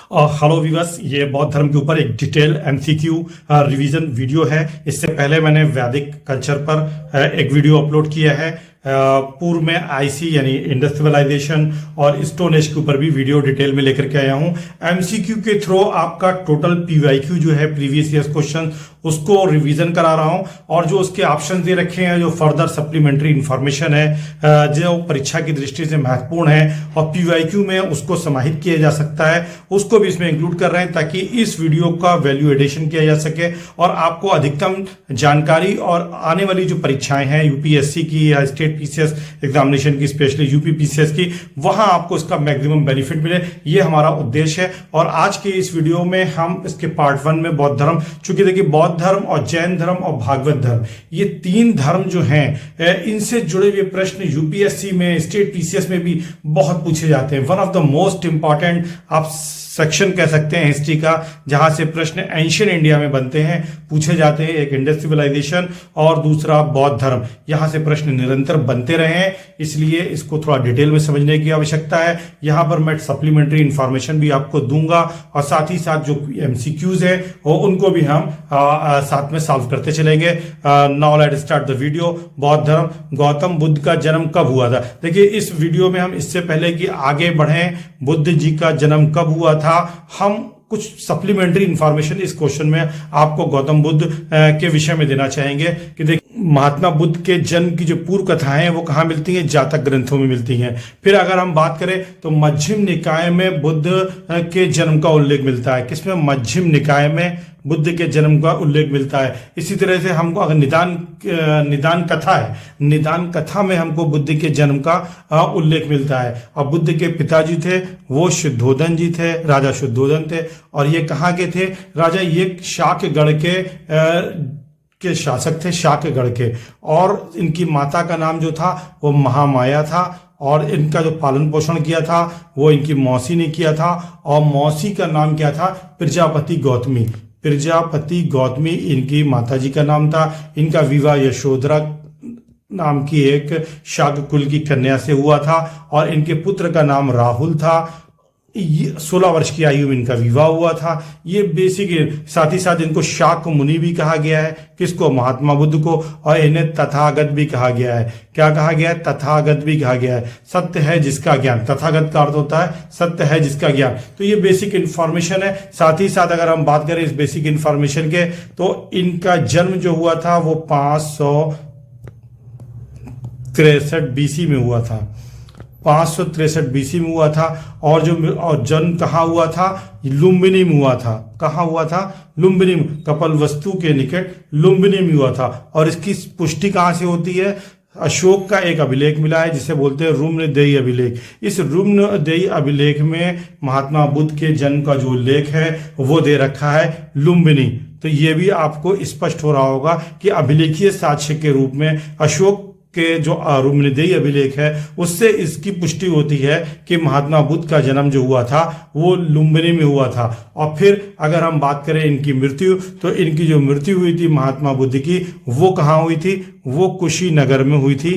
Hello viewers, ये बौद्ध धर्म के ऊपर एक डिटेल एमसीक्यू रिवीजन वीडियो है। इससे पहले मैंने वैदिक कल्चर पर एक वीडियो अपलोड किया है। पूर्व में आईसी यानी इंडस सिविलाइजेशन और स्टोन एज के ऊपर भी वीडियो डिटेल में लेकर के आया हूं। एमसीक्यू के थ्रू आपका टोटल पीवाईक्यू जो है प्रीवियस ईयर्स क्वेश्चन उसको रिवीजन करा रहा हूं, और जो उसके ऑप्शन दे रखे हैं, जो फर्दर सप्लीमेंट्री इंफॉर्मेशन है जो परीक्षा की दृष्टि से महत्वपूर्ण है और पीवाईक्यू में उसको समाहित किया जा सकता है, उसको भी इसमें इंक्लूड कर रहे हैं ताकि इस वीडियो का वैल्यू एडिशन किया जा सके और आपको अधिकतम जानकारी और आने वाली जो परीक्षाएं हैं यूपीएससी की या स्टेट पीसीएस एग्जामिनेशन की, स्पेशली यूपी पीसीएस की, वहां आपको इसका मैक्सिमम बेनिफिट मिले, ये हमारा उद्देश्य है। और आज के इस वीडियो में हम इसके पार्ट 1 में बौद्ध धर्म, चूंकि देखिए बौद्ध धर्म और जैन धर्म और भागवत धर्म, ये तीन धर्म जो हैं इनसे जुड़े हुए प्रश्न यूपीएससी में, स्टेट पीसीएस में भी बहुत पूछे जाते हैं। One of the most important आप सेक्शन कह सकते हैं हिस्ट्री का, जहां से प्रश्न एंशियंट इंडिया में बनते हैं, पूछे जाते हैं। एक इंडस सिविलाइजेशन और दूसरा बौद्ध धर्म, यहां से प्रश्न निरंतर बनते रहे हैं, इसलिए इसको थोड़ा डिटेल में समझने की आवश्यकता है। यहां पर मैं सप्लीमेंट्री इंफॉर्मेशन भी आपको दूंगा और साथ ही साथ जो एमसीक्यूज है उनको भी हम साथ में सॉल्व करते चलेंगे। Now let start the video. बौद्ध धर्म, गौतम बुद्ध का जन्म कब हुआ था? देखिए इस वीडियो में हम इससे पहले कि आगे बढ़ें, बुद्ध जी का जन्म कब हुआ था, हम कुछ सप्लीमेंट्री इंफॉर्मेशन इस क्वेश्चन में आपको गौतम बुद्ध के विषय में देना चाहेंगे कि देखिए महात्मा बुद्ध के जन्म की जो पूर्व कथाएं हैं वो कहाँ मिलती हैं? जातक ग्रंथों में मिलती हैं। फिर अगर हम बात करें तो मध्यम निकाय में बुद्ध के जन्म का उल्लेख मिलता है। किसमें? मध्यम निकाय में बुद्ध के जन्म का उल्लेख मिलता है। इसी तरह से हमको अगर निदान कथा है, निदान कथा में हमको बुद्ध के जन्म का उल्लेख मिलता है। और बुद्ध के पिताजी थे वो शुद्धोधन जी थे, राजा शुद्धोधन थे। और ये कहाँ के थे? राजा ये शाक्यगढ़ के शासक थे, शाक्यगढ़ के। और इनकी माता का नाम जो था वो महामाया था, और इनका जो पालन पोषण किया था वो इनकी मौसी ने किया था, और मौसी का नाम क्या था? प्रजापति गौतमी। प्रजापति गौतमी इनकी माताजी का नाम था। इनका विवाह यशोधरा नाम की एक शाक्य कुल की कन्या से हुआ था, और इनके पुत्र का नाम राहुल था। 16 वर्ष की आयु में इनका विवाह हुआ था। ये बेसिक, साथ ही साथ इनको शाक्य मुनि भी कहा गया है। किसको? महात्मा बुद्ध को। और इन्हें तथागत भी कहा गया है। क्या कहा गया है? तथागत भी कहा गया है। सत्य है जिसका ज्ञान, तथागत का अर्थ होता है सत्य है जिसका ज्ञान। तो ये बेसिक इंफॉर्मेशन है। साथ ही साथ अगर हम बात करें इस बेसिक इंफॉर्मेशन के, तो इनका जन्म जो हुआ था वो 563 बीसी में हुआ था। 563 बीसी में हुआ था। और जन्म कहाँ हुआ था? लुम्बिनी में हुआ था। कहाँ हुआ था? लुम्बिनी में, कपिलवस्तु के निकट लुम्बिनी में हुआ था। और इसकी पुष्टि कहाँ से होती है? अशोक का एक अभिलेख मिला है जिसे बोलते हैं रुम्नदेयी अभिलेख। इस रुम्नदेयी अभिलेख में महात्मा बुद्ध के जन्म का जो उल्लेख है वो दे रखा है लुम्बिनी। तो ये भी आपको स्पष्ट हो रहा होगा कि अभिलेखीय साक्ष्य के रूप में अशोक के जो रुम्नदेयी अभिलेख है उससे इसकी पुष्टि होती है कि महात्मा बुद्ध का जन्म जो हुआ था वो लुम्बिनी में हुआ था। और फिर अगर हम बात करें इनकी मृत्यु, तो इनकी जो मृत्यु हुई थी महात्मा बुद्ध की, वो कहाँ हुई थी? वो कुशीनगर में हुई थी।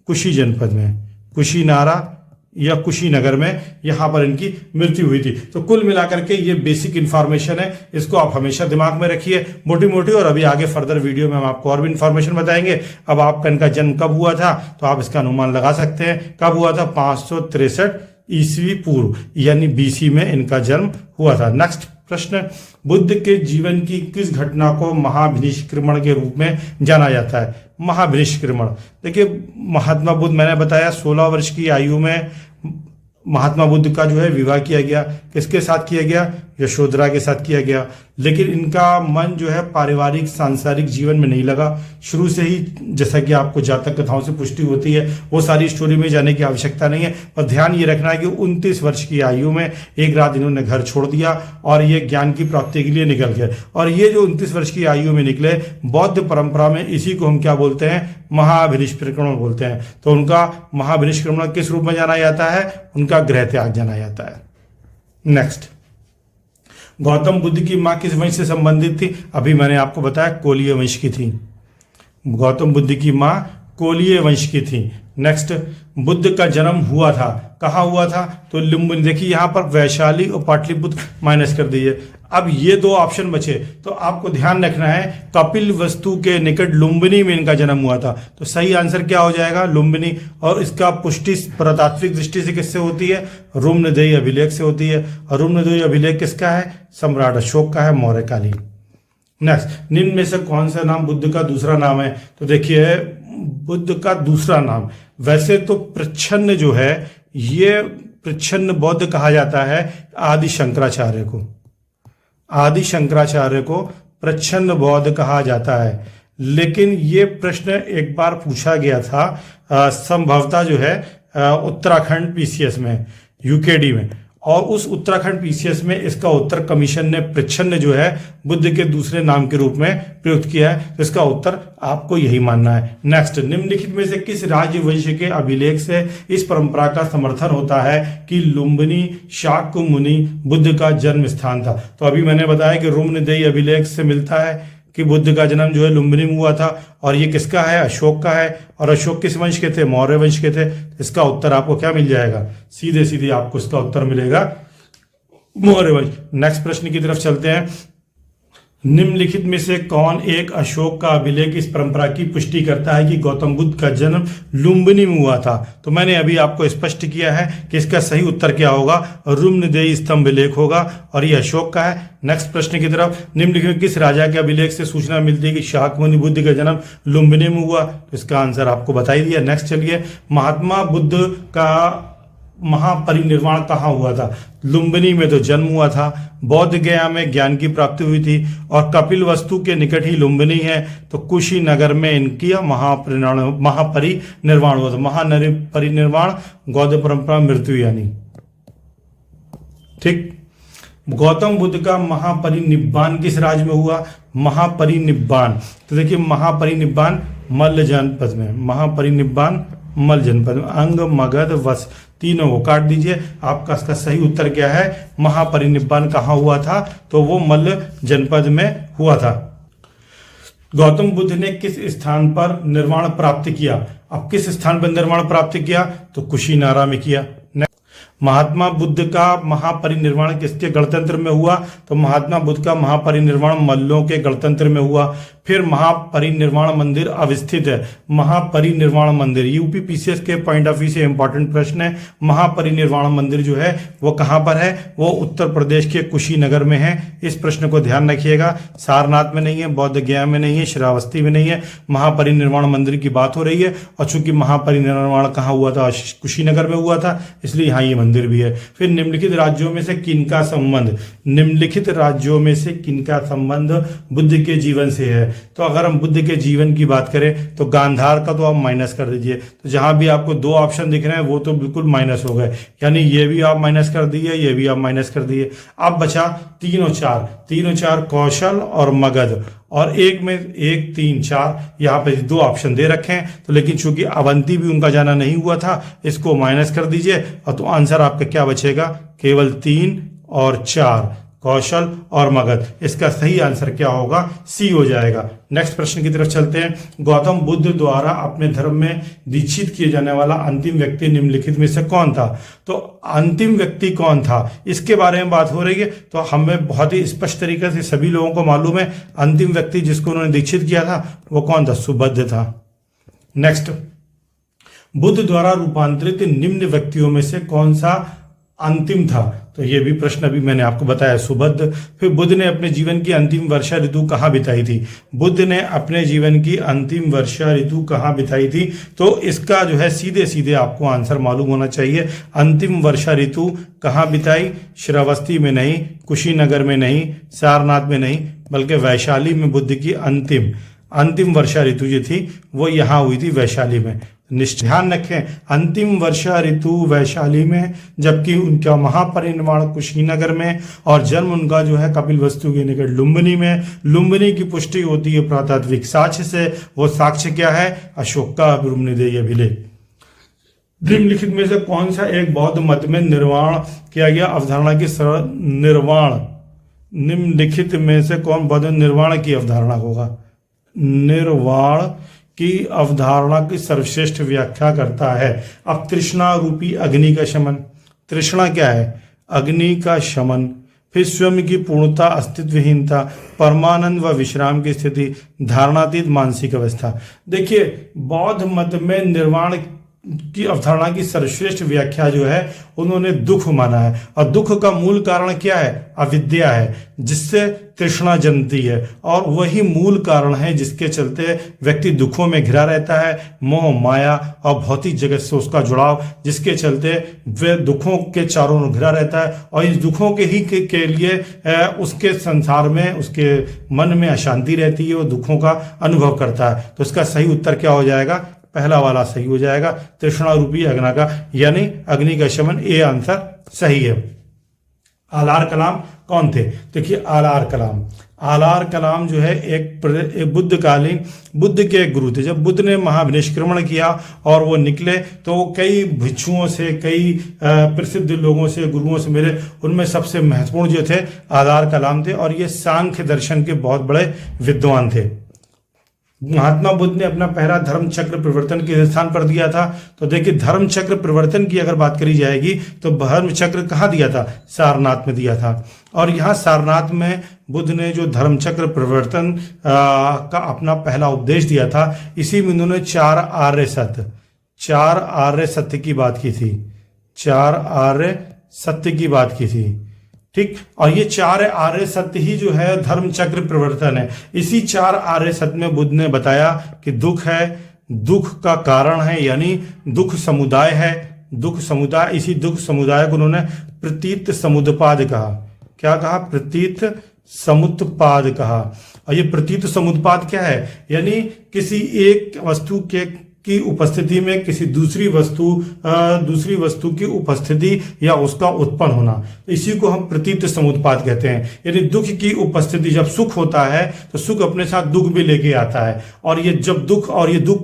कुशी जनपद में, कुशीनारा या कुशीनगर में, यहां पर इनकी मृत्यु हुई थी। तो कुल मिलाकर के ये बेसिक इंफॉर्मेशन है, इसको आप हमेशा दिमाग में रखिए मोटी मोटी। और अभी आगे फर्दर वीडियो में हम आपको और भी इंफॉर्मेशन बताएंगे। अब आपका इनका जन्म कब हुआ था, तो आप इसका अनुमान लगा सकते हैं कब हुआ था? 563 ईस्वी पूर्व यानी बीसी में इनका जन्म हुआ था। नेक्स्ट प्रश्न, बुद्ध के जीवन की किस घटना को महाभिनिष्क्रमण के रूप में जाना जाता है? महाभिनिष्क्रमण, देखिए महात्मा बुद्ध, मैंने बताया 16 वर्ष की आयु में महात्मा बुद्ध का जो है विवाह किया गया। किसके साथ किया गया? यशोधरा के साथ किया गया। लेकिन इनका मन जो है पारिवारिक सांसारिक जीवन में नहीं लगा शुरू से ही, जैसा कि आपको जातक कथाओं से पुष्टि होती है। वो सारी स्टोरी में जाने की आवश्यकता नहीं है, पर ध्यान ये रखना है कि 29 वर्ष की आयु में एक रात इन्होंने घर छोड़ दिया और ये ज्ञान की प्राप्ति के लिए निकल गए। और ये जो 29 वर्ष की आयु में निकले, बौद्ध परंपरा में इसी को हम क्या बोलते हैं? महाभिनिष्क्रमण बोलते हैं। तो उनका महाभिनिष्क्रमण किस रूप में जाना जाता है? उनका गृह त्याग जाना जाता है। नेक्स्ट, गौतम बुद्ध की मां किस वंश से संबंधित थी? अभी मैंने आपको बताया कोलीय वंश की थी। गौतम बुद्ध की मां कोलीय वंश की थी। नेक्स्ट, बुद्ध का जन्म हुआ था, कहाँ हुआ था? तो लुम्बिनी। देखिए यहाँ पर वैशाली और पाटलिपुत्र माइनस कर दीजिए। अब ये दो ऑप्शन बचे, तो आपको ध्यान रखना है कपिल वस्तु के निकट लुम्बिनी में इनका जन्म हुआ था। तो सही आंसर क्या हो जाएगा? लुम्बिनी। और इसका पुष्टि पुरातात्विक दृष्टि से किससे होती है? रुम्नदेही अभिलेख से होती है। और रुम्नदेही अभिलेख किसका है? सम्राट अशोक का है, मौर्यकालीन। नेक्स्ट, निम्न में से कौन सा नाम बुद्ध का दूसरा नाम है? तो देखिए बुद्ध का दूसरा नाम, वैसे तो प्रच्छन्न जो है, ये प्रच्छन्न बौद्ध कहा जाता है आदि शंकराचार्य को। आदि शंकराचार्य को प्रच्छन्न बौद्ध कहा जाता है। लेकिन ये प्रश्न एक बार पूछा गया था संभवतः जो है उत्तराखंड पीसीएस में, यूकेडी में, और उस उत्तराखंड पीसीएस में इसका उत्तर कमीशन ने प्रच्छन्न जो है बुद्ध के दूसरे नाम के रूप में प्रयुक्त किया है। तो इसका उत्तर आपको यही मानना है। नेक्स्ट, निम्नलिखित में से किस राजवंश के अभिलेख से इस परंपरा का समर्थन होता है कि लुम्बिनी शाक्य मुनि बुद्ध का जन्म स्थान था? तो अभी मैंने बताया कि रुम्नदेही अभिलेख से मिलता है कि बुद्ध का जन्म जो है लुम्बिनी में हुआ था। और ये किसका है? अशोक का है। और अशोक किस वंश के थे? मौर्य वंश के थे। इसका उत्तर आपको क्या मिल जाएगा? सीधे सीधे आपको इसका उत्तर मिलेगा मौर्य वंश। नेक्स्ट प्रश्न की तरफ चलते हैं। निम्नलिखित में से कौन एक अशोक का अभिलेख इस परंपरा की पुष्टि करता है कि गौतम बुद्ध का जन्म लुम्बिनी में हुआ था? तो मैंने अभी आपको स्पष्ट किया है कि इसका सही उत्तर क्या होगा? रुम्नदेही स्तंभ लेख होगा, और ये अशोक का है। नेक्स्ट प्रश्न की तरफ, निम्नलिखित में किस राजा के अभिलेख से सूचना मिलती है कि शाक्य मुनि बुद्ध का जन्म लुम्बिनी में हुआ? तो इसका आंसर आपको बता ही दिया। नेक्स्ट चलिए, महात्मा बुद्ध का महापरिनिर्वाण कहाँ हुआ था? लुम्बिनी में तो जन्म हुआ था, बौद्ध गया में ज्ञान की प्राप्ति हुई थी, और कपिल वस्तु के निकट ही लुम्बिनी है। तो कुशीनगर में इनकी महापरिनिर्वाण हुआ था। महापरिनिर्वाण गौड़ परंपरा मृत्यु यानी। ठीक। गौतम बुद्ध का महापरिनिब्बान किस राज्य में हुआ? महापरिनिब्बान, तो देखिए महापरिनिब्बान मल्ल जनपद में। महापरिनिब्बान मल्ल जनपद में। अंग, मगध, वश, तीनों को काट दीजिए। आपका इसका सही उत्तर क्या है? महापरिनिब्बान कहाँ हुआ था? तो वो मल्ल जनपद में हुआ था। गौतम बुद्ध ने किस स्थान पर निर्वाण प्राप्त किया? अब किस स्थान पर निर्वाण प्राप्त किया? तो कुशीनारा में किया। महात्मा बुद्ध का महापरिनिर्वाण किसके गणतंत्र में हुआ? तो महात्मा बुद्ध का महापरिनिर्वाण मल्लों के गणतंत्र में हुआ। फिर महापरिनिर्वाण मंदिर अवस्थित है। महापरिनिर्वाण मंदिर यूपी पीसीएस के पॉइंट ऑफ व्यू से इंपॉर्टेंट प्रश्न है। महापरिनिर्वाण मंदिर जो है वो कहाँ पर है? वो उत्तर प्रदेश के कुशीनगर में है। इस प्रश्न को ध्यान रखिएगा। सारनाथ में नहीं है, बौद्ध गया में नहीं है, श्रावस्ती में नहीं है। महापरिनिर्वाण मंदिर की बात हो रही है, और चूंकि महापरिनिर्वाण कहाँ हुआ था? कुशीनगर में हुआ था, इसलिए यहाँ ये मंदिर भी है। फिर निम्नलिखित राज्यों में से किनका संबंध, निम्नलिखित राज्यों में से किनका संबंध बुद्ध के जीवन से है? तो अगर हम बुद्ध के जीवन की बात करें तो गांधार का तो आप माइनस कर दीजिए। तो जहां भी आपको दो ऑप्शन दिख रहे हैं वो तो बिल्कुल माइनस हो गए, यानी ये भी आप माइनस कर दिए, ये भी आप माइनस कर दिए। अब बचा तीनों चार कौशल और मगध, और एक में 1, 3, 4 यहाँ पे दो ऑप्शन दे रखे हैं। तो लेकिन चूंकि अवंती भी उनका जाना नहीं हुआ था, इसको माइनस कर दीजिए, और तो आंसर आपका क्या बचेगा? केवल 3 और 4, कौशल और मगध। इसका सही आंसर क्या होगा? सी हो जाएगा। नेक्स्ट प्रश्न की तरफ चलते हैं। गौतम बुद्ध द्वारा अपने धर्म में दीक्षित किए जाने वाला अंतिम व्यक्ति निम्नलिखित में से कौन था? तो अंतिम व्यक्ति कौन था इसके बारे में बात हो रही है। तो हमें बहुत ही स्पष्ट तरीके से सभी लोगों को मालूम है, अंतिम व्यक्ति जिसको उन्होंने दीक्षित किया था वो कौन था? सुबुद्ध था। नेक्स्ट, बुद्ध द्वारा रूपांतरित निम्न व्यक्तियों में से कौन सा अंतिम था? तो ये भी प्रश्न अभी मैंने आपको बताया, सुबुद्ध। फिर बुद्ध ने अपने जीवन की अंतिम वर्षा ऋतु कहाँ बिताई थी? बुद्ध ने अपने जीवन की अंतिम वर्षा ऋतु कहाँ बिताई थी? तो इसका जो है सीधे सीधे आपको आंसर मालूम होना चाहिए। अंतिम वर्षा ऋतु कहाँ बिताई? श्रावस्ती में नहीं, कुशीनगर में नहीं, सारनाथ में नहीं, बल्कि वैशाली में बुद्ध की अंतिम वर्षा ऋतु जो थी वो यहाँ हुई थी, वैशाली में। ध्यान रखें, अंतिम वर्षा ऋतु वैशाली में, जबकि उनका महापरिनिर्वाण कुशीनगर में, और जन्म उनका जो है कपिल वस्तु के निकट लुम्बिनी में। लुम्बिनी की पुष्टि होती है पुरातात्विक साक्ष्य से। वो साक्ष्य क्या है? अशोक का रुम्नदेही अभिलेख। निम्नलिखित में से कौन सा एक बौद्ध मत में निर्वाण किया गया अवधारणा की निर्वाण? निम्नलिखित में से कौन बौद्ध निर्वाण की अवधारणा होगा? निर्वाण की अवधारणा की सर्वश्रेष्ठ व्याख्या करता है। अब तृष्णा रूपी अग्नि का शमन, तृष्णा क्या है? अग्नि का शमन। फिर स्वयं की पूर्णता, अस्तित्वहीनता, परमानंद व विश्राम की स्थिति, धारणातीत मानसिक अवस्था। देखिए, बौद्ध मत में निर्वाण की अवधारणा की सर्वश्रेष्ठ व्याख्या जो है उन्होंने दुख माना है, और दुख का मूल कारण क्या है? अविद्या है, जिससे तृष्णा जन्मती है, और वही मूल कारण है जिसके चलते व्यक्ति दुखों में घिरा रहता है। मोह, माया और भौतिक जगत से उसका जुड़ाव, जिसके चलते वह दुखों के चारों ओर घिरा रहता है, और इस दुखों के ही के लिए उसके संसार में, उसके मन में अशांति रहती है, वो दुखों का अनुभव करता है। तो इसका सही उत्तर क्या हो जाएगा? पहला वाला सही हो जाएगा, तृष्णा रूपी अग्नि का, यानी अग्नि का शमन। ए आंसर सही है। आलार कलाम कौन थे? देखिए, आलार कलाम जो है एक बुद्धकालीन, बुद्ध के एक गुरु थे। जब बुद्ध ने महाविनिष्क्रमण किया और वो निकले तो कई भिक्षुओं से, कई प्रसिद्ध लोगों से, गुरुओं से मिले। उनमें सबसे महत्वपूर्ण जो थे आलार कलाम थे, और ये सांख्य दर्शन के बहुत बड़े विद्वान थे। महात्मा बुद्ध ने अपना पहला धर्म चक्र प्रवर्तन के स्थान पर दिया था। तो देखिए, धर्म चक्र प्रवर्तन की अगर बात करी जाएगी तो धर्म चक्र कहाँ दिया था? सारनाथ में दिया था। और यहाँ सारनाथ में बुद्ध ने जो धर्म चक्र प्रवर्तन का अपना पहला उपदेश दिया था, इसी में उन्होंने चार आर्य सत्य की बात की थी। चार आर्य सत्य की बात की थी, ठीक। और ये चार आर्य सत्य ही जो है धर्म चक्र प्रवर्तन है। इसी चार आर्य सत्य में बुद्ध ने बताया कि दुख है, दुख का कारण है, यानी दुख समुदाय है, दुख समुदाय। इसी दुख समुदाय को उन्होंने प्रतीत समुद्पाद कहा। क्या कहा? प्रतीत समुत्पाद कहा। और ये प्रतीत समुत्पाद क्या है? यानी किसी एक वस्तु की उपस्थिति में किसी दूसरी वस्तु की उपस्थिति या उसका उत्पन्न होना, इसी को हम प्रतीत समुत्पाद कहते हैं। यानी दुख की उपस्थिति, जब सुख होता है तो सुख अपने साथ दुख भी लेके आता है। और ये दुख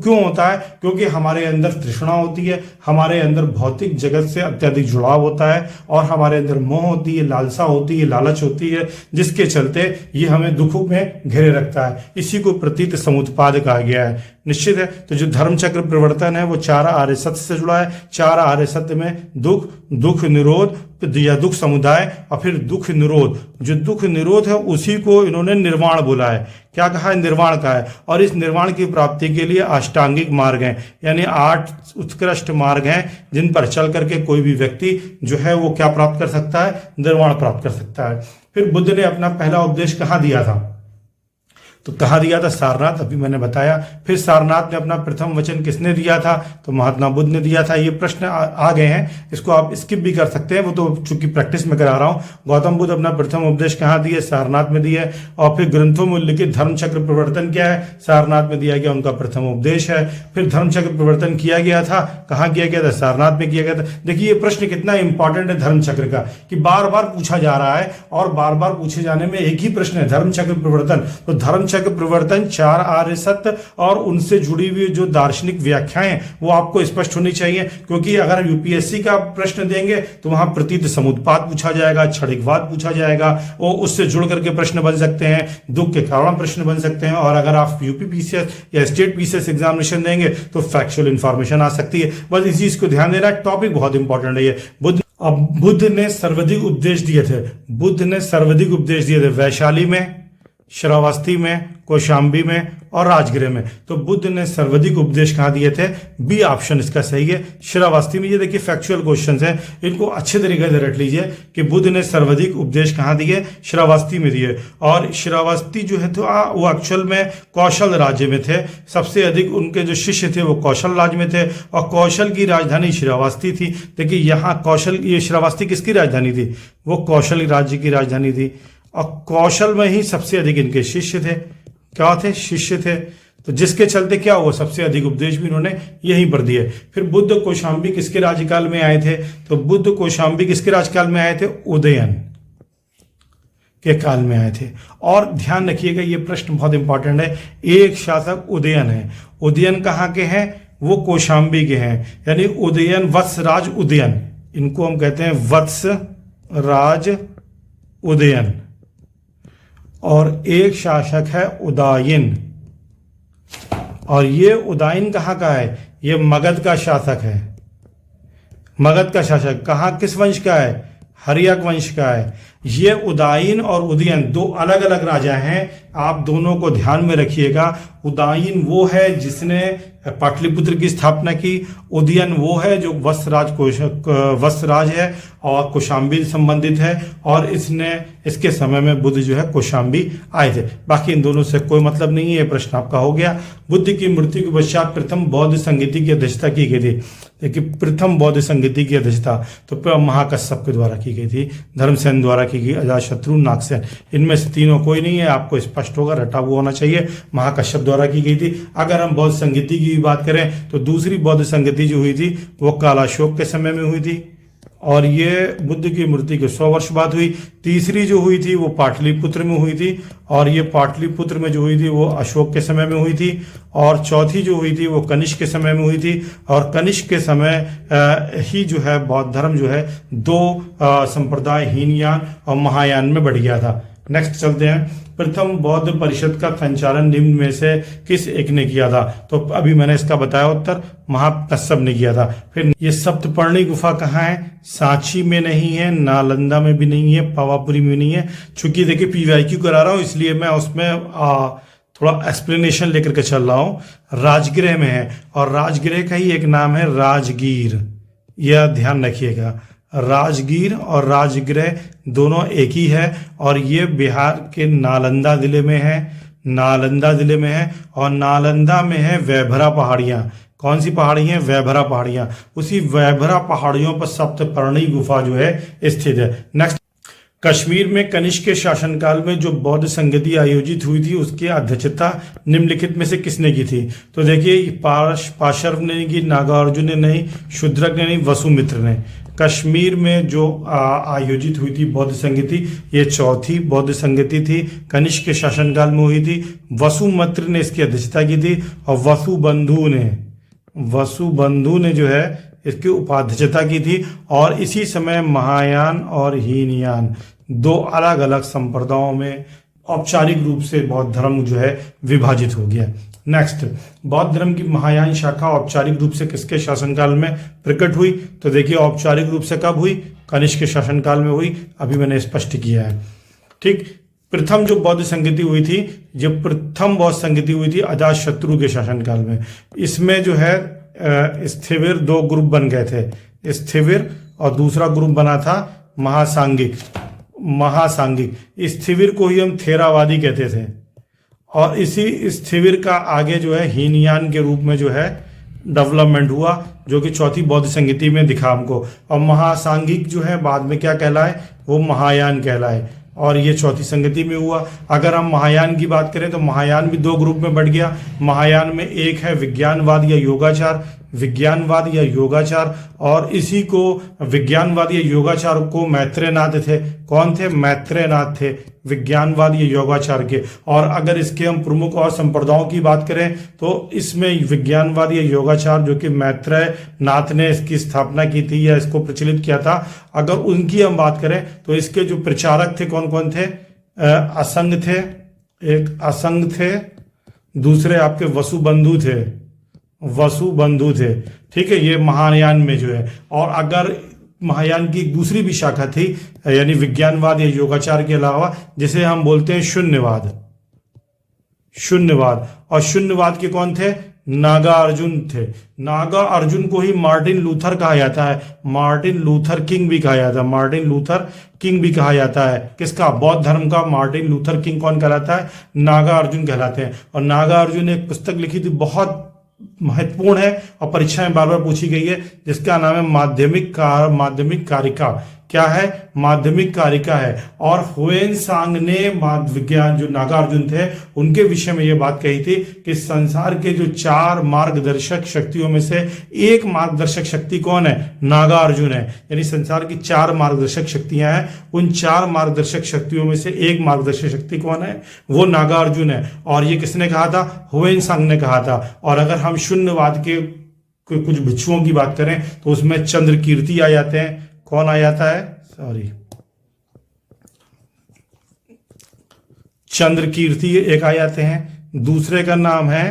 क्यों होता है? क्योंकि हमारे अंदर तृष्णा होती है, हमारे अंदर भौतिक जगत से अत्यधिक जुड़ाव होता है, और हमारे अंदर मोह होती है, लालसा होती है, लालच होती है, जिसके चलते ये हमें दुखों में घेरे रखता है। इसी को प्रतीत समुत्पाद कहा गया है। निश्चित है। तो जो धर्म चक्र प्रवर्तन है वो चार आर्य सत्य से जुड़ा है। चार आर्य सत्य में दुख निरोध या दुख समुदाय, और फिर दुख निरोध। जो दुख निरोध है उसी को इन्होंने निर्वाण बोला है। क्या कहा है? निर्वाण का है। और इस निर्वाण की प्राप्ति के लिए अष्टांगिक मार्ग हैं, यानी 8 उत्कृष्ट मार्ग हैं जिन पर चल करके कोई भी व्यक्ति जो है वो क्या प्राप्त कर सकता है? निर्वाण प्राप्त कर सकता है। फिर बुद्ध ने अपना पहला उपदेश कहाँ दिया था? तो कहाँ दिया था? सारनाथ, अभी मैंने बताया। फिर सारनाथ में अपना प्रथम वचन किसने दिया था? तो महात्मा बुद्ध ने दिया था। ये प्रश्न आ गए हैं, इसको आप स्किप भी कर सकते हैं, वो तो चूंकि प्रैक्टिस में करा रहा हूँ। गौतम बुद्ध अपना प्रथम उपदेश कहाँ दिए? सारनाथ में दिया। और फिर ग्रंथों में उल्लिखित धर्म चक्र प्रवर्तन क्या है? सारनाथ में दिया गया, उनका प्रथम उपदेश है। फिर धर्म चक्र प्रवर्तन किया गया था, कहाँ किया गया था? सारनाथ में किया गया था। देखिए, ये प्रश्न कितना इंपॉर्टेंट है धर्म चक्र का, कि बार बार पूछा जा रहा है, और बार बार पूछे जाने में एक ही प्रश्न है, धर्म चक्र प्रवर्तन। तो धर्म चक्र प्रवर्तन, चार आर्य सत्य और उनसे जुड़ी हुई जो दार्शनिक व्याख्याएं वो आपको स्पष्ट होनी चाहिए। क्योंकि अगर यूपीएससी का प्रश्न देंगे तो वहां प्रतीत समुत्पाद पूछा जाएगा, क्षणिकवाद पूछा जाएगा, और उससे जुड़ करके प्रश्न बन सकते हैं, दुख के कारण प्रश्न बन सकते हैं। और अगर आप यूपी पीसीएस या स्टेट पीसीएस एग्जामिनेशन देंगे तो फैक्चुअल इंफॉर्मेशन आ सकती है। बस इस चीज को ध्यान देना, टॉपिक बहुत इंपॉर्टेंट है ये। बुद्ध ने सर्वाधिक उपदेश दिए थे। वैशाली में, श्रावस्ती में, कौशाम्बी में और राजगृह में। तो बुद्ध ने सर्वाधिक उपदेश कहाँ दिए थे? बी ऑप्शन इसका सही है, श्रावस्ती में। ये देखिए फैक्चुअल क्वेश्चंस हैं, इनको अच्छे तरीके से रट लीजिए कि बुद्ध ने सर्वाधिक उपदेश कहाँ दिए? श्रावस्ती में दिए। और श्रावस्ती जो है तो वो एक्चुअल में कौशल राज्य में थे। सबसे अधिक उनके जो शिष्य थे वो कौशल राज्य में थे, और कौशल की राजधानी श्रावस्ती थी। देखिए यहाँ ये श्रावस्ती किसकी राजधानी थी? वो कौशल राज्य की राजधानी थी। और कौशल में ही सबसे अधिक इनके शिष्य थे। क्या थे? शिष्य थे। तो जिसके चलते क्या हुआ? सबसे अधिक उपदेश भी इन्होंने यहीं पर दिए। फिर बुद्ध कौशाम्बी किसके राज्यकाल में आए थे? तो बुद्ध कौशाम्बी किसके राज्यकाल में आए थे? उदयन के काल में आए थे। और ध्यान रखिएगा, ये प्रश्न बहुत इंपॉर्टेंट है। एक शासक उदयन है। उदयन कहाँ के हैं? वो कौशाम्बी के हैं। यानी उदयन, वत्सराज उदयन, इनको हम कहते हैं वत्सराज उदयन। और एक शासक है उदायन। और ये उदायन कहाँ का है? ये मगध का शासक है। मगध का शासक कहाँ, किस वंश का है? हर्यक वंश का है। ये उदायन और उदयन दो अलग अलग राजा हैं, आप दोनों को ध्यान में रखिएगा। उदायन वो है जिसने पाटलिपुत्र की स्थापना की, उदयन वो है जो वत्सराज है और कौशाम्बी संबंधित है, और इसके समय में बुद्ध जो है कौशाम्बी आए थे। बाकी इन दोनों से कोई मतलब नहीं है। ये प्रश्न आपका हो गया। बुद्ध की मृत्यु के पश्चात प्रथम बौद्ध संगीति की अध्यक्षता की गई थी। देखिए, प्रथम बौद्ध संगीति की अध्यक्षता तो महाकश्यप के द्वारा की गई थी, धर्मसेन द्वारा की गई, अजातशत्रु, नागसेन, इनमें से तीनों कोई नहीं है, आपको स्पष्ट होगा, रटा हुआ होना चाहिए। महाकश्यप द्वारा की गई थी। अगर हम बौद्ध संगीति की बात करें तो दूसरी बौद्ध संगीति जो हुई थी वो कालाशोक के समय में हुई थी, और ये बुद्ध की मृत्यु के 100 वर्ष बाद हुई। तीसरी जो हुई थी वो पाटलिपुत्र में हुई थी, और ये पाटलिपुत्र में जो हुई थी वो अशोक के समय में हुई थी। और चौथी जो हुई थी वो कनिष्क के समय में हुई थी, और कनिष्क के समय ही जो है बौद्ध धर्म जो है दो संप्रदाय, हीनयान और महायान में बढ़ गया था। नेक्स्ट चलते हैं। प्रथम बौद्ध परिषद का संचालन निम्न में से किस एक ने किया था? तो अभी मैंने इसका बताया उत्तर, महाकश्यप ने किया था। फिर ये सप्तपर्णी गुफा कहाँ है? सांची में नहीं है, नालंदा में भी नहीं है, पावापुरी में नहीं है। चूंकि देखिए PYQ करा रहा हूँ इसलिए मैं उसमें थोड़ा एक्सप्लेनेशन लेकर के चल रहा हूँ। राजगृह में है, और राजगृह का ही एक नाम है राजगीर, यह ध्यान रखिएगा। राजगीर और राजगृह दोनों एक ही है, और ये बिहार के नालंदा जिले में है। नालंदा जिले में है, और नालंदा में है वैभरा पहाड़ियाँ। कौन सी पहाड़ी हैं? वैभरा पहाड़ियाँ। उसी वैभरा पहाड़ियों पर सप्तपर्णी गुफा जो है स्थित है। नेक्स्ट, कश्मीर में कनिष्क के शासनकाल में जो बौद्ध संगति आयोजित हुई थी उसकी अध्यक्षता निम्नलिखित में से किसने की थी? तो देखिए, पाशर्व ने की, नागार्जुन ने नहीं, शूद्रक ने नहीं, वसुमित्र ने। कश्मीर में जो आयोजित हुई थी बौद्ध संगति, ये चौथी बौद्ध संगति थी, कनिष्क के शासनकाल में हुई थी। वसुमित्र ने इसकी अध्यक्षता की थी, और वसुबंधु ने जो है इसकी उपाध्यक्षता की थी। और इसी समय महायान और हीनयान दो अलग अलग संप्रदायों में औपचारिक रूप से बौद्ध धर्म जो है विभाजित हो गया। नेक्स्ट, बौद्ध धर्म की महायान शाखा औपचारिक रूप से किसके शासनकाल में प्रकट हुई? तो देखिए, औपचारिक रूप से कब हुई? कनिष्क के शासनकाल में हुई, अभी मैंने स्पष्ट किया है। ठीक, प्रथम जो बौद्ध संगति हुई थी, जब प्रथम बौद्ध संगति हुई थी अजातशत्रु के शासनकाल में। इसमें जो है स्थिविर दो ग्रुप बन गए थे, स्थिविर, और दूसरा ग्रुप बना था महासांगिक। स्थिविर को ही हम थेरावादी कहते थे, और इसी स्थिविर का आगे जो है हीनयान के रूप में जो है डेवलपमेंट हुआ, जो कि चौथी बौद्ध संगति में दिखा हमको। और महासांगिक जो है बाद में क्या कहलाए? वो महायान कहलाए, और ये चौथी संगति में हुआ। अगर हम महायान की बात करें तो महायान भी दो ग्रुप में बढ़ गया। महायान में एक है विज्ञानवाद या योगाचार, और इसी को विज्ञानवाद या योगाचार को मैत्रेयनाथ थे। कौन थे? मैत्रेयनाथ थे, विज्ञानवाद या योगाचार के। और अगर इसके हम प्रमुख और संप्रदायों की बात करें तो इसमें विज्ञानवाद या योगाचार जो कि मैत्रेयनाथ ने इसकी स्थापना की थी या इसको प्रचलित किया था, अगर उनकी हम बात करें तो इसके जो प्रचारक थे कौन कौन थे? असंग थे, एक असंग थे, दूसरे आपके वसुबंधु थे। ठीक है, ये महायान में जो है। और अगर महायान की एक दूसरी भी शाखा थी, यानी विज्ञानवाद या योगाचार के अलावा, जिसे हम बोलते हैं शून्यवाद। और शून्यवाद के कौन थे? नागा अर्जुन थे। नागा अर्जुन को ही मार्टिन लूथर कहा जाता है, मार्टिन लूथर किंग भी कहा जाता है। किसका? बौद्ध धर्म का मार्टिन लूथर किंग कौन कहलाता है? नागा अर्जुन कहलाते हैं। और नागा अर्जुन ने एक पुस्तक लिखी थी, बहुत महत्वपूर्ण है और परीक्षा में बार बार पूछी गई है, जिसका नाम है माध्यमिक कारिका। क्या है? माध्यमिक कारिका है। और हुएनसांग ने विज्ञान जो नागार्जुन थे उनके विषय में यह बात कही थी कि संसार के जो 4 मार्गदर्शक शक्तियों में से एक मार्गदर्शक शक्ति कौन है? नागार्जुन है। यानी संसार की 4 मार्गदर्शक शक्तियां हैं, उन 4 मार्गदर्शक शक्तियों में से एक मार्गदर्शक शक्ति कौन है? वो नागार्जुन है। और ये किसने कहा था? हुएनसांग ने कहा था। और अगर हम शून्यवाद के कुछ भिक्षुओं की बात करें तो उसमें चंद्रकीर्ति आ जाते हैं। कौन आ जाता है? चंद्रकीर्ति एक आ जाते हैं। दूसरे का नाम है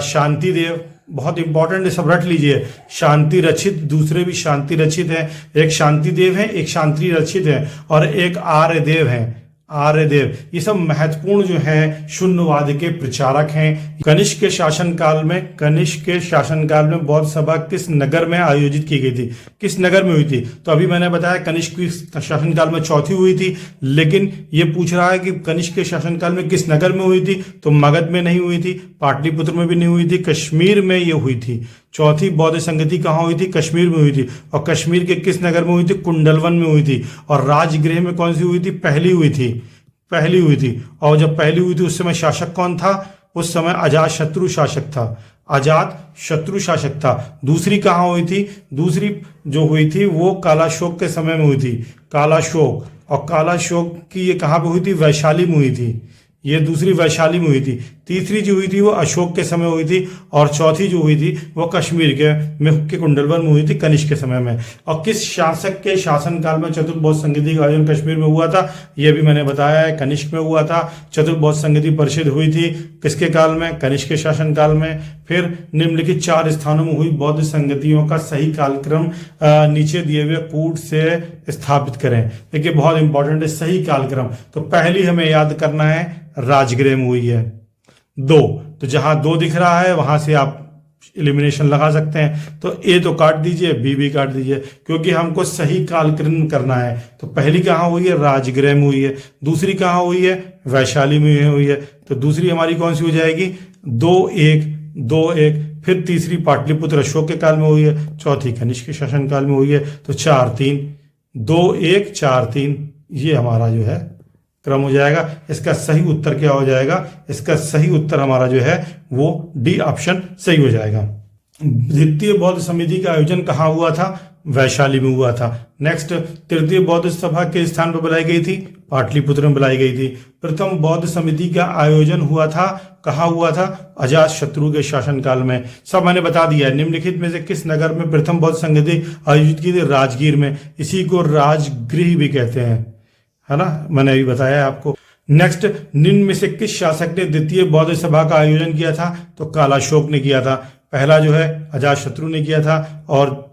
शांति देव, बहुत इंपॉर्टेंट है, सब रट लीजिए। शांति रचित, दूसरे भी शांति रचित हैं, एक शांति देव है, एक शांति रचित है, और एक आर्य देव है, आर्य देव। ये सब महत्वपूर्ण जो है शून्यवाद के प्रचारक हैं। कनिष्क के शासनकाल में, कनिष्क के शासनकाल में बौद्ध सभा किस नगर में आयोजित की गई थी, किस नगर में हुई थी? तो अभी मैंने बताया कनिष्क की शासनकाल में चौथी हुई थी, लेकिन ये पूछ रहा है कि कनिष्क के शासनकाल में किस नगर में हुई थी, तो मगध में नहीं हुई थी, पाटलिपुत्र में भी नहीं हुई थी, कश्मीर में ये हुई थी। चौथी बौद्ध संगति कहाँ हुई थी? कश्मीर में हुई थी। और कश्मीर के किस नगर में हुई थी? कुंडलवन में हुई थी। और राजगृह में कौन सी हुई थी? पहली हुई थी, पहली हुई थी। और जब पहली हुई थी उस समय शासक कौन था? उस समय अजात शत्रु शासक था, अजात शत्रु शासक था। दूसरी कहाँ हुई थी? दूसरी जो हुई थी वो कालाशोक के समय में हुई थी, कालाशोक। और कालाशोक की ये कहाँ पे हुई थी? वैशाली में हुई थी, ये दूसरी वैशाली में हुई थी। तीसरी जो हुई थी वो अशोक के समय हुई थी, और चौथी जो हुई थी वो कश्मीर के कुंडलवन में हुई थी, कनिष्क के समय में। और किस शासक के शासनकाल में चतुर्बौद्ध संगति का आयोजन कश्मीर में हुआ था? ये भी मैंने बताया है, कनिष्क में हुआ था। चतुर्बौद्ध संगति परिषद हुई थी किसके काल में? कनिष्क के शासनकाल में। फिर निम्नलिखित 4 स्थानों में हुई बौद्ध संगतियों का सही कालक्रम नीचे दिए हुए कूट से स्थापित करें। देखिए बहुत इंपॉर्टेंट है सही कालक्रम। तो पहली हमें याद करना है राजगृह में हुई है 2, तो जहां 2 दिख रहा है वहां से आप एलिमिनेशन लगा सकते हैं। तो ए तो काट दीजिए, बी भी काट दीजिए, क्योंकि हमको सही कालक्रम करना है। तो पहली कहाँ हुई है? राजगृह में हुई है। दूसरी कहाँ हुई है? वैशाली में हुई है। तो दूसरी हमारी कौन सी हो जाएगी? 2-1, 2-1। फिर तीसरी पाटलिपुत्र अशोक के काल में हुई है, चौथी कनिष्क के शासन काल में हुई है। तो 4-3, 2-1, 4-3 ये हमारा जो है क्रम हो जाएगा। इसका सही उत्तर क्या हो जाएगा? इसका सही उत्तर हमारा जो है वो डी ऑप्शन सही हो जाएगा। द्वितीय बौद्ध समिति का आयोजन कहाँ हुआ था? वैशाली में हुआ था। नेक्स्ट, तृतीय बौद्ध सभा के स्थान पर बुलाई गई थी? पाटलिपुत्र में बुलाई गई थी। प्रथम बौद्ध समिति का आयोजन हुआ था कहाँ हुआ था? अजात शत्रु के शासनकाल में। सब मैंने बता दिया है। निम्नलिखित में से किस नगर में प्रथम बौद्ध संगति आयोजित की थी? राजगीर में। इसी को राजगृह भी कहते हैं, है ना, मैंने अभी बताया आपको। नेक्स्ट, निम्न में से किस शासक ने द्वितीय बौद्ध सभा का आयोजन किया था? तो कालाशोक ने किया था। पहला जो है अजात शत्रु ने किया था, और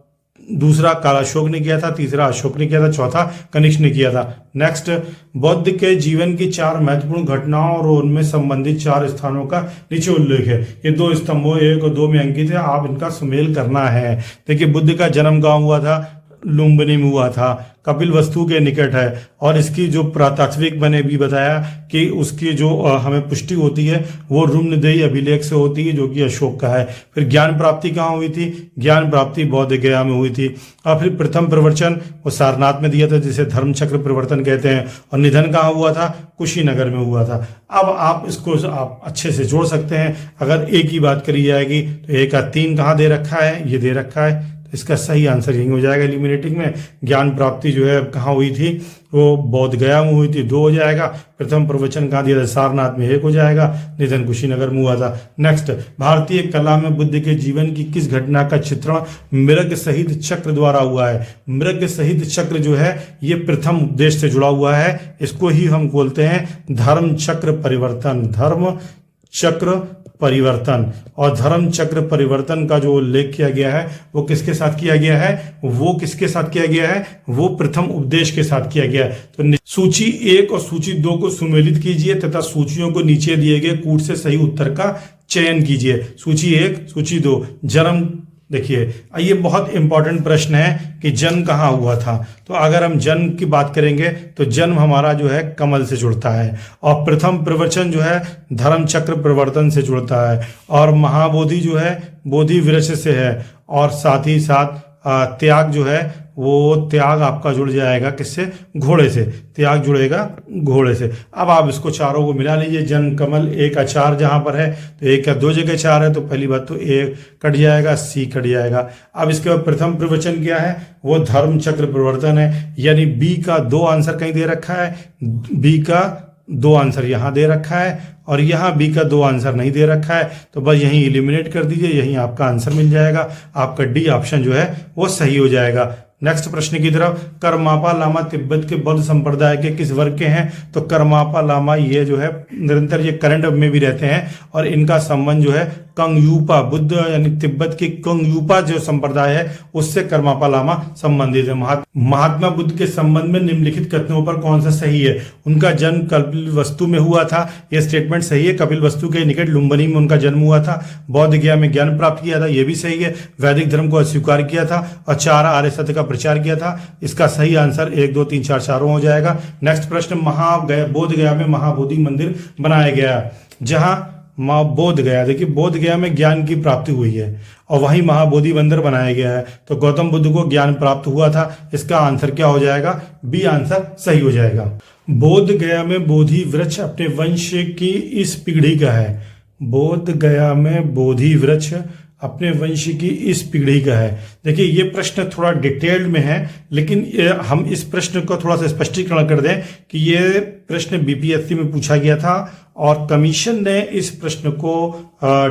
दूसरा कालाशोक ने किया था, तीसरा अशोक ने किया था, चौथा कनिष्क ने किया था। नेक्स्ट, बुद्ध के जीवन की 4 महत्वपूर्ण घटनाओं और उनमें संबंधित 4 स्थानों का नीचे उल्लेख है। ये 2 स्तंभों 1 और 2 में अंकित है, आप इनका सुमेल करना है। देखिए, बुद्ध का जन्म गांव हुआ था लुम्बिनी में हुआ था, कपिल वस्तु के निकट है। और इसकी जो पुरातात्विक मैंने भी बताया कि उसकी जो हमें पुष्टि होती है वो रुम्नदेही अभिलेख से होती है, जो कि अशोक का है। फिर ज्ञान प्राप्ति कहाँ हुई थी? ज्ञान प्राप्ति बौद्ध गया में हुई थी। और फिर प्रथम प्रवचन वो सारनाथ में दिया था, जिसे धर्म चक्र प्रवर्तन कहते हैं। और निधन कहाँ हुआ था? कुशीनगर में हुआ था। अब आप इसको आप अच्छे से जोड़ सकते हैं। अगर ए की बात करी जाएगी तो ए का 3 कहाँ दे रखा है? ये दे रखा है। इसका सही आंसर यही हो जाएगा एलिमिनेटिंग में। ज्ञान प्राप्ति जो है कहाँ हुई थी? वो बौद्ध गया में हुई थी, 2 हो जाएगा। प्रथम प्रवचन कहाँ दिया था? सारनाथ में 1 हो जाएगा। निधन कुशीनगर में हुआ था। नेक्स्ट, भारतीय कला में बुद्ध के जीवन की किस घटना का चित्रण मृग सहित चक्र द्वारा हुआ है? मृग सहित चक्र जो है ये प्रथम उपदेश से जुड़ा हुआ है। इसको ही हम बोलते हैं धर्म चक्र परिवर्तन, धर्म चक्र परिवर्तन। और धर्म चक्र परिवर्तन का जो उल्लेख किया गया है वो किसके साथ किया गया है? वो किसके साथ किया गया है? वो प्रथम उपदेश के साथ किया गया है। तो सूची 1 और सूची 2 को सुमेलित कीजिए तथा सूचियों को नीचे दिए गए कूट से सही उत्तर का चयन कीजिए। सूची 1, सूची 2। जन्म, देखिए ये बहुत इंपॉर्टेंट प्रश्न है कि जन्म कहाँ हुआ था। तो अगर हम जन्म की बात करेंगे तो जन्म हमारा जो है कमल से जुड़ता है। और प्रथम प्रवचन जो है धर्म चक्र प्रवर्तन से जुड़ता है। और महाबोधि जो है बोधि वृक्ष से है। और साथ ही साथ त्याग जो है वो त्याग आपका जुड़ जाएगा किससे? घोड़े से। त्याग जुड़ेगा घोड़े से। अब आप इसको चारों को मिला लीजिए। जन्म कमल 1 का 4 जहां पर है तो 1 का 2 जगह 4 है, तो पहली बात तो ए कट जाएगा, सी कट जाएगा। अब इसके बाद प्रथम प्रवचन क्या है? वो धर्म चक्र प्रवर्तन है। यानी बी का 2 आंसर कहीं दे रखा है, बी का 2 आंसर यहाँ दे रखा है, और यहाँ बी का 2 आंसर नहीं दे रखा है। तो बस यहीं एलिमिनेट कर दीजिए, यहीं आपका आंसर मिल जाएगा। आपका डी ऑप्शन जो है वो सही हो जाएगा। नेक्स्ट प्रश्न की तरफ, करमापा लामा तिब्बत के बौद्ध संप्रदाय के किस वर्ग के हैं? तो करमापा लामा ये जो है निरंतर ये करंट में भी रहते हैं और इनका संबंध जो है कंगयूपा बुद्ध यानी तिब्बत की कंगयूपा जो संप्रदाय है उससे करमापा लामा संबंधित है। महात्मा बुद्ध के संबंध में निम्नलिखित कथनों पर कौन सा सही है? उनका जन्म कपिलवस्तु में हुआ था, यह स्टेटमेंट सही है। कपिलवस्तु के निकट लुम्बिनी में उनका जन्म हुआ था। बौद्ध गया में ज्ञान प्राप्त किया था, यह भी सही है। वैदिक धर्म को अस्वीकार किया था और 4 आर्य सत्य का प्रचार किया था। इसका सही आंसर 1 2 3 4 चारों हो जाएगा। नेक्स्ट प्रश्न, बोध गया में महाबोधि मंदिर बनाया गया, जहां बोध गया, देखिए बोध गया में ज्ञान की प्राप्ति हुई है और वहीं महाबोधि मंदिर बनाया गया है, तो गौतम बुद्ध को ज्ञान प्राप्त हुआ था। इसका आंसर क्या हो जाएगा? बी आंसर सही हो जाएगा। बोध गया में बोधि वृक्ष अपने वंश की इस पीढ़ी का है। बोध गया में बोधि वृक्ष अपने वंश की इस पीढ़ी का है। देखिए ये प्रश्न थोड़ा डिटेल्ड में है, लेकिन हम इस प्रश्न को थोड़ा सा स्पष्टीकरण कर दें कि ये प्रश्न बीपीएससी में पूछा गया था और कमीशन ने इस प्रश्न को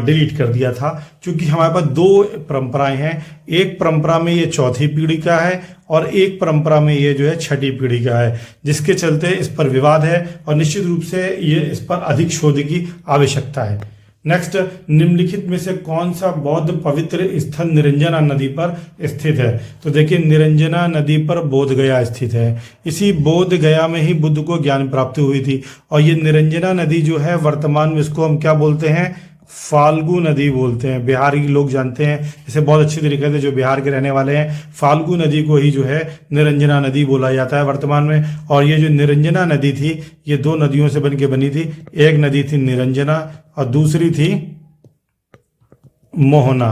डिलीट कर दिया था, क्योंकि हमारे पास 2 परंपराएं हैं। एक परंपरा में ये 4थी पीढ़ी का है और एक परंपरा में ये जो है 6ठी पीढ़ी का है, जिसके चलते इस पर विवाद है और निश्चित रूप से ये इस पर अधिक शोध की आवश्यकता है। नेक्स्ट, निम्नलिखित में से कौन सा बौद्ध पवित्र स्थल निरंजना नदी पर स्थित है? तो देखिए निरंजना नदी पर बोध गया स्थित है। इसी बोध गया में ही बुद्ध को ज्ञान प्राप्ति हुई थी और ये निरंजना नदी जो है वर्तमान में इसको हम क्या बोलते हैं? फाल्गु नदी बोलते हैं। बिहार के लोग जानते हैं इसे बहुत अच्छी तरीके से, जो बिहार के रहने वाले हैं, फाल्गु नदी को ही जो है निरंजना नदी बोला जाता है वर्तमान में। और ये जो निरंजना नदी थी ये 2 नदियों से बनके बनी थी। एक नदी थी निरंजना और दूसरी थी मोहना,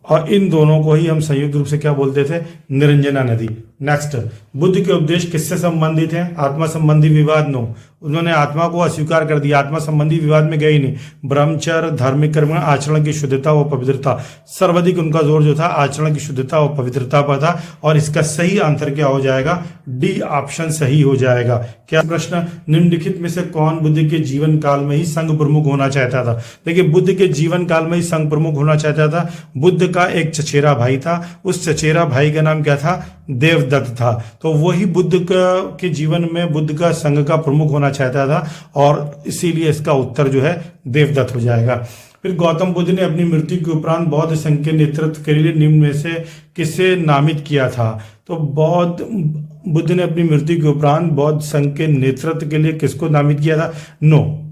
और इन दोनों को ही हम संयुक्त रूप से क्या बोलते थे? निरंजना नदी। नेक्स्ट, बुद्ध के उपदेश किससे संबंधित हैं? आत्मा संबंधी विवाद। नो, उन्होंने आत्मा को अस्वीकार कर दिया, आत्मा संबंधी विवाद में गए ही नहीं। ब्रह्मचर्य, धार्मिक कर्म, आचरण की शुद्धता व पवित्रता, सर्वाधिक उनका जोर जो था आचरण की शुद्धता व पवित्रता पर था और इसका सही आंसर क्या हो जाएगा? डी ऑप्शन सही हो जाएगा। क्या प्रश्न, निम्नलिखित में से कौन बुद्ध के जीवन काल में ही संघ प्रमुख होना चाहता था? देखिए बुद्ध के जीवन काल में ही संघ प्रमुख होना चाहता था। बुद्ध का एक चचेरा भाई था, उस चचेरा भाई का नाम क्या था? देवदत्त था। तो वही बुद्ध के जीवन में बुद्ध का संघ का प्रमुख होना चाहता था और इसीलिए इसका उत्तर जो है देवदत्त हो जाएगा। फिर गौतम बुद्ध ने अपनी मृत्यु के उपरांत बौद्ध संघ के नेतृत्व के लिए निम्न में से किसे नामित किया था? तो बुद्ध ने अपनी मृत्यु के उपरांत बौद्ध संघ के नेतृत्व के लिए किसको नामित किया था? नो,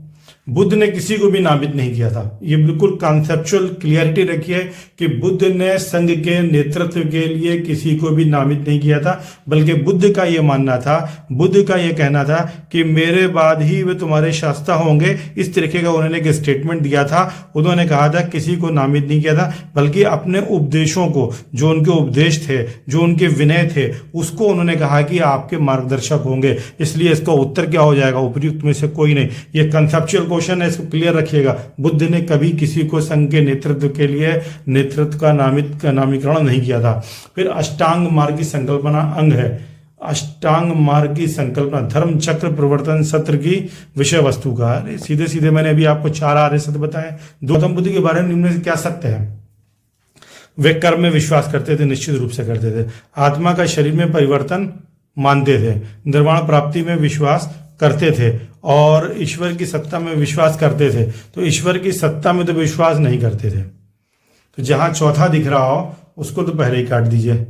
बुद्ध ने किसी को भी नामित नहीं किया था। ये बिल्कुल कॉन्सेप्चुअल क्लियरिटी रखी है कि बुद्ध ने संघ के नेतृत्व के लिए किसी को भी नामित नहीं किया था, बल्कि बुद्ध का ये मानना था, बुद्ध का ये कहना था कि मेरे बाद ही वे तुम्हारे शास्त्र होंगे। इस तरीके का उन्होंने एक स्टेटमेंट दिया था। उन्होंने कहा था किसी को नामित नहीं किया था, बल्कि अपने उपदेशों को, जो उनके उपदेश थे, जो उनके विनय थे, उसको उन्होंने कहा कि आपके मार्गदर्शक होंगे। इसलिए इसका उत्तर क्या हो जाएगा? उपयुक्त में से कोई नहीं। ये कंसेप्चुअल क्वेश्चन है, इसको क्लियर रखिएगा। बुद्ध ने कभी किसी को संघ के नेतृत्व के लिए नेतृत्व का नामीकरण नहीं किया था। फिर अष्टांग मार्ग की संकल्पना अंग है। अष्टांग मार्ग की संकल्पना धर्म चक्र प्रवर्तन सत्र की विषय वस्तु का। सीधे सीधे मैंने अभी आपको 4 आर्य सत्य बताए। गौतम बुद्ध के बारे में निम्न से क्या सत्य है? वे कर्म में विश्वास करते थे, निश्चित रूप से करते थे। आत्मा का शरीर में परिवर्तन मानते थे, निर्वाण प्राप्ति में विश्वास करते थे और ईश्वर की सत्ता में विश्वास करते थे। तो ईश्वर की सत्ता में तो विश्वास नहीं करते थे। तो जहां चौथा दिख रहा हो उसको तो पहले ही काट दीजिए,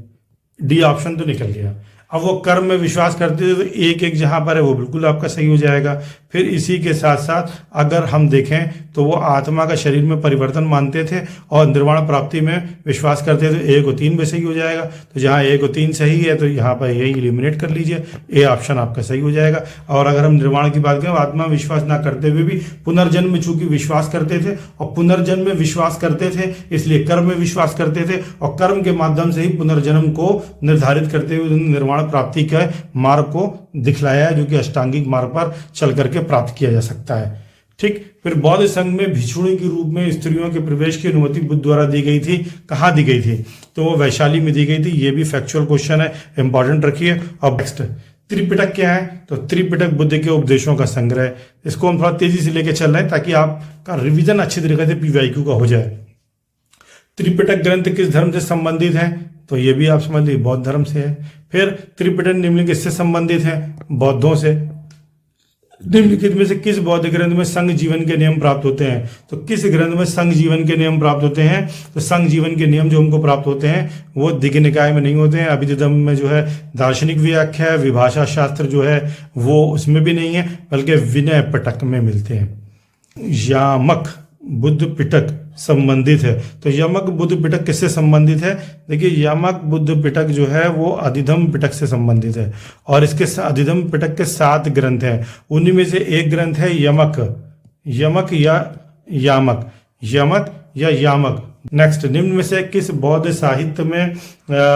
डी ऑप्शन तो निकल गया। अब वो कर्म में विश्वास करते थे तो एक एक जहां पर है वो बिल्कुल आपका सही हो जाएगा। फिर इसी के साथ साथ अगर हम देखें तो वो आत्मा का शरीर में परिवर्तन मानते थे और निर्वाण प्राप्ति में विश्वास करते थे। 1 और 3 में सही हो जाएगा। तो जहां 1 और 3 सही है तो यहाँ पर यही इलिमिनेट कर लीजिए, ए ऑप्शन आपका सही हो जाएगा। और अगर हम निर्वाण की बात करें, आत्मा विश्वास ना करते हुए भी पुनर्जन्म में चूंकि विश्वास करते थे और पुनर्जन्म में विश्वास करते थे, इसलिए कर्म में विश्वास करते थे और कर्म के माध्यम से ही पुनर्जन्म को निर्धारित करते हुए निर्वाण प्राप्ति के मार्ग को दिखलाया है, जो कि अष्टांगिक मार्ग पर चल करके प्राप्त किया जा सकता है। ठीक। फिर बौद्ध संघ में भिक्षुणी के रूप में स्त्रियों के प्रवेश की अनुमति बुद्ध द्वारा दी गई थी। कहाँ दी गई थी? तो वो वैशाली में दी गई थी। ये भी फैक्चुअल क्वेश्चन है, इंपॉर्टेंट रखिए। अब नेक्स्ट, त्रिपिटक क्या है? तो त्रिपिटक बुद्ध के उपदेशों का संग्रह है। इसको हम थोड़ा तेजी से लेके चल रहे हैं ताकि आपका रिवीजन अच्छी तरीके से पीवाईक्यू का हो जाए। त्रिपिटक ग्रंथ किस धर्म से संबंधित है? तो ये भी आप समझ लीजिए बौद्ध धर्म से है। फिर त्रिपिटक निम्नलिखित किससे संबंधित है? बौद्धों से। निम्नलिखित में से किस बौद्ध ग्रंथ में संघ जीवन के नियम प्राप्त होते हैं? तो किस ग्रंथ में संघ जीवन के नियम प्राप्त होते हैं? तो संघ जीवन के नियम जो हमको प्राप्त होते हैं वो दिग्ग निकाय में नहीं होते हैं। अभिधम्म में जो है दार्शनिक व्याख्या है, विभाषा शास्त्र जो है वो उसमें भी नहीं है, बल्कि विनय पिटक में मिलते हैं। यामक बुद्ध पिटक संबंधित है। तो यमक बुद्ध पिटक किससे संबंधित है? देखिए यमक बुद्ध पिटक जो है वो अधिधम्म पिटक से संबंधित है और इसके अधिधम्म पिटक के 7 ग्रंथ हैं। उन्हीं में से एक ग्रंथ है यमक, यमक या यामक, यमक या यामक। नेक्स्ट, निम्न में से किस बौद्ध साहित्य में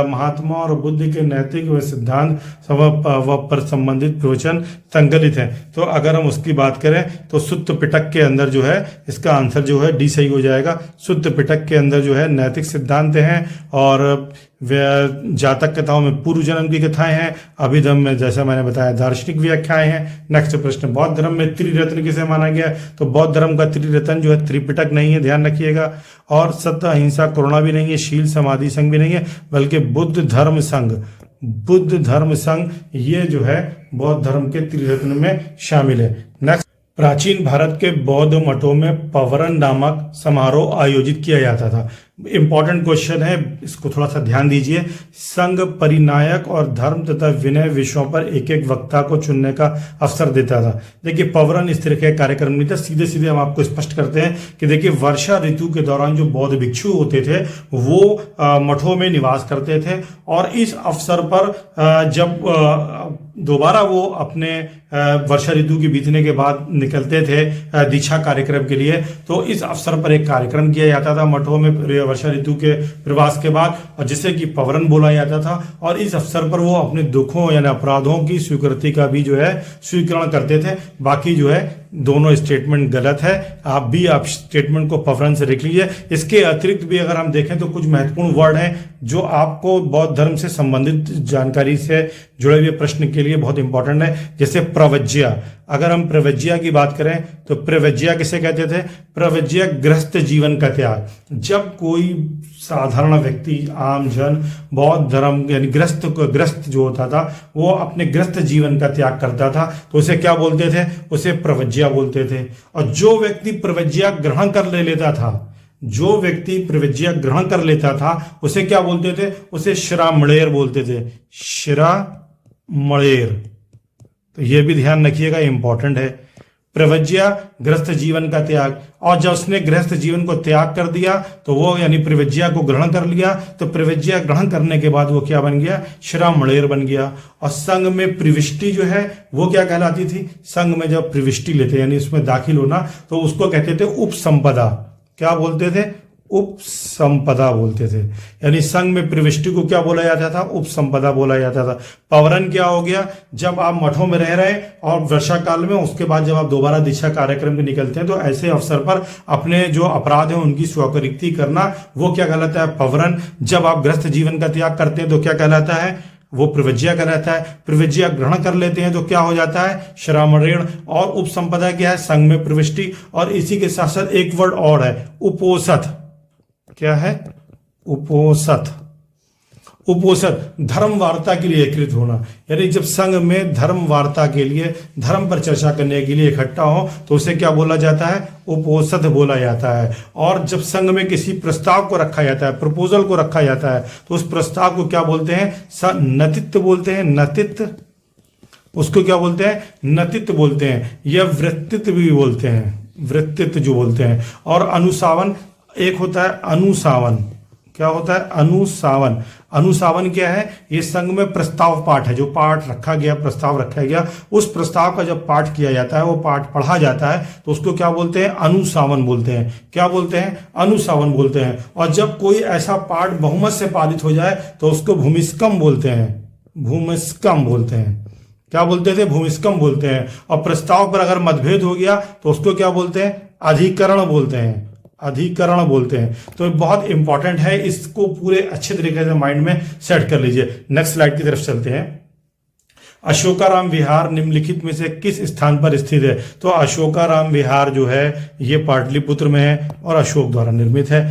महात्मा और बुद्ध के नैतिक व सिद्धांत पर संबंधित प्रवचन संकलित हैं? तो अगर हम उसकी बात करें तो सुत्त पिटक के अंदर जो है इसका आंसर जो है डी सही हो जाएगा। सुत्त पिटक के अंदर जो है नैतिक सिद्धांत हैं और जातक कथाओं में पूर्व जन्म की कथाएं हैं। अभिधम्म में जैसा मैंने बताया दार्शनिक व्याख्याएं हैं। नेक्स्ट प्रश्न, बौद्ध धर्म में त्रिरत्न किसे माना गया? तो बौद्ध धर्म का त्रिरत्न जो है त्रिपिटक नहीं है, ध्यान रखिएगा। और सत्य, अहिंसा, करुणा भी नहीं है, शील, समाधि, संघ भी नहीं है, बल्कि बुद्ध धर्म संघ, बुद्ध धर्म संघ ये जो है बौद्ध धर्म के त्रिरत्न में शामिल है। नेक्स्ट, प्राचीन भारत के बौद्ध मठों में पवरन नामक समारोह आयोजित किया जाता था। इंपॉर्टेंट क्वेश्चन है, इसको थोड़ा सा ध्यान दीजिए। संघ परिनायक और धर्म तथा विनय विषयों पर एक एक वक्ता को चुनने का अवसर देता था। देखिए पवरन इस तरह का कार्यक्रम नहीं था, सीधे सीधे हम आपको स्पष्ट करते हैं कि देखिए वर्षा ऋतु के दौरान जो बौद्ध भिक्षु होते थे वो मठों में निवास करते थे और इस अवसर पर जब दोबारा वो अपने वर्षा ऋतु के बीतने के बाद निकलते थे दीक्षा कार्यक्रम के लिए, तो इस अवसर पर एक कार्यक्रम किया जाता था मठों में वर्षा ऋतु के प्रवास के बाद, और जिसे कि पवरन बोला जाता था। और इस अवसर पर वो अपने दुखों यानी अपराधों की स्वीकृति का भी जो है स्वीकरण करते थे। बाकी जो है दोनों स्टेटमेंट गलत है, आप स्टेटमेंट को पवरन से लिख लीजिए। इसके अतिरिक्त भी अगर हम देखें तो कुछ महत्वपूर्ण वर्ड हैं जो आपको बौद्ध धर्म से संबंधित जानकारी से जुड़े हुए प्रश्न के लिए बहुत इंपॉर्टेंट है, जैसे प्रवज्या। अगर हम प्रवज्या की बात करें तो प्रवज्या किसे कहते थे? प्रवज्या गृहस्थ जीवन का त्याग। जब कोई साधारण व्यक्ति, आम जन बौद्ध धर्म यानी ग्रस्त जो होता था वो अपने ग्रस्त जीवन का त्याग करता था तो उसे क्या बोलते थे? उसे प्रवज्या बोलते थे। और जो व्यक्ति प्रवज्या ग्रहण कर लेता था, जो व्यक्ति प्रवज्या ग्रहण कर लेता था उसे क्या बोलते थे? उसे शिरामणेर बोलते थे, शिरामणेर। तो ये भी ध्यान रखिएगा, इंपॉर्टेंट है। प्रवज्या गृहस्थ जीवन का त्याग, और जब उसने गृहस्थ जीवन को त्याग कर दिया तो वो यानी प्रवज्या को ग्रहण कर लिया, तो प्रवज्या ग्रहण करने के बाद वो क्या बन गया? शिरामणेर बन गया। और संघ में प्रविष्टि जो है वो क्या कहलाती थी? संघ में जब प्रविष्टि लेते यानी उसमें दाखिल होना तो उसको कहते थे उपसंपदा। क्या बोलते थे? उपसंपदा बोलते थे। यानी संघ में प्रविष्टि को क्या बोला जाता था? उपसंपदा बोला जाता था। पवरन क्या हो गया? जब आप मठों में रह रहे हैं और वर्षा काल में, उसके बाद जब आप दोबारा दीक्षा कार्यक्रम में निकलते हैं तो ऐसे अवसर पर अपने जो अपराध है उनकी स्वीकृति करना वो क्या कहलाता है? पवरन। जब आप गृहस्थ जीवन का त्याग करते हैं तो क्या कहलाता है? वो प्रवज्या कहलाता है। प्रवज्या ग्रहण कर लेते हैं तो क्या हो जाता है? शिरामणेर। और उपसंपदा क्या है? संघ में प्रविष्टि। और इसी के साथ साथ एक वर्ड और है, उपोसथ। क्या है? उपोसथ। उपोसथ धर्म वार्ता के लिए एकत्रित होना, यानी जब संघ में धर्म वार्ता के लिए, धर्म पर चर्चा करने के लिए इकट्ठा हो तो उसे क्या बोला जाता है? उपोसथ बोला जाता है। और जब संघ में किसी प्रस्ताव को रखा जाता है, प्रपोजल को रखा जाता है, तो उस प्रस्ताव को क्या बोलते हैं? नतित्व बोलते हैं। नतित्व, उसको क्या बोलते हैं? नतित्व बोलते हैं, या वृत्तित्व भी बोलते हैं, वृत्तित्व जो बोलते हैं। और अनुसावन एक होता है, अनुसावन। क्या होता है? अनुसावन। अनुसावन क्या है? ये संघ में प्रस्ताव पाठ है, जो पाठ रखा गया, प्रस्ताव रखा गया, उस प्रस्ताव का जब पाठ किया जाता है, वो पाठ पढ़ा जाता है तो उसको क्या बोलते हैं? अनुसावन बोलते हैं। क्या बोलते हैं? अनुसावन बोलते हैं। और जब कोई ऐसा पाठ बहुमत से पारित हो जाए तो उसको भूमिस्कम बोलते हैं, भूमिस्कम बोलते हैं। क्या बोलते थे? भूमिस्कम बोलते हैं। और प्रस्ताव पर अगर मतभेद हो गया तो उसको क्या बोलते हैं? अधिकरण बोलते हैं, अधिकरण बोलते हैं। तो बहुत इंपॉर्टेंट है, इसको पूरे अच्छे तरीके से माइंड में सेट कर लीजिए। नेक्स्ट स्लाइड की तरफ चलते हैं। अशोकाराम विहार निम्नलिखित में से किस स्थान पर स्थित है? तो अशोकाराम विहार जो है ये पाटलिपुत्र में है और अशोक द्वारा निर्मित है।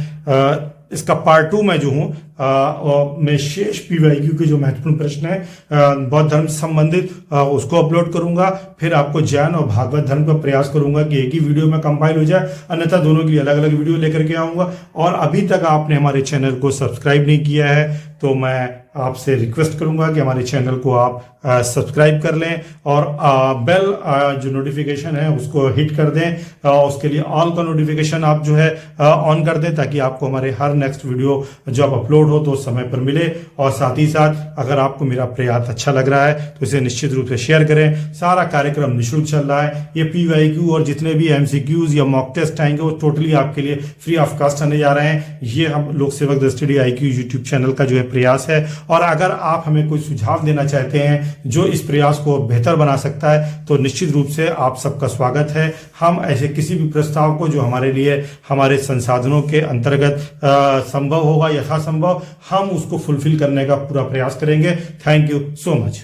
इसका पार्ट 2 में जो हूँ में शेष PYQ के जो महत्वपूर्ण प्रश्न है बौद्ध धर्म से संबंधित उसको अपलोड करूंगा। फिर आपको जैन और भागवत धर्म का प्रयास करूंगा कि एक ही वीडियो में कंपाइल हो जाए, अन्यथा दोनों के लिए अलग अलग वीडियो लेकर के आऊंगा। और अभी तक आपने हमारे चैनल को सब्सक्राइब नहीं किया है तो मैं आपसे रिक्वेस्ट करूंगा कि हमारे चैनल को आप सब्सक्राइब कर लें और बेल जो नोटिफिकेशन है उसको हिट कर दें। उसके लिए ऑल का नोटिफिकेशन आप जो है ऑन कर दें, ताकि आपको हमारे हर नेक्स्ट वीडियो जब अपलोड हो तो समय पर मिले। और साथ ही साथ अगर आपको मेरा प्रयास अच्छा लग रहा है तो इसे निश्चित रूप से शेयर करें। सारा कार्यक्रम निःशुल्क चल रहा है। ये PYQ और जितने भी MCQs या मॉक टेस्ट आएंगे वो टोटली आपके लिए फ्री ऑफ कास्ट आने जा रहे हैं। ये हम लोक सेवक the study IQ YouTube channel का जो है प्रयास है। और अगर आप हमें कोई सुझाव देना चाहते हैं जो इस प्रयास को बेहतर बना सकता है तो निश्चित रूप से आप सबका स्वागत है। हम ऐसे किसी भी प्रस्ताव को जो हमारे लिए हमारे संसाधनों के अंतर्गत संभव होगा, यथासंभव हम उसको फुलफिल करने का पूरा प्रयास करेंगे। Thank you so much.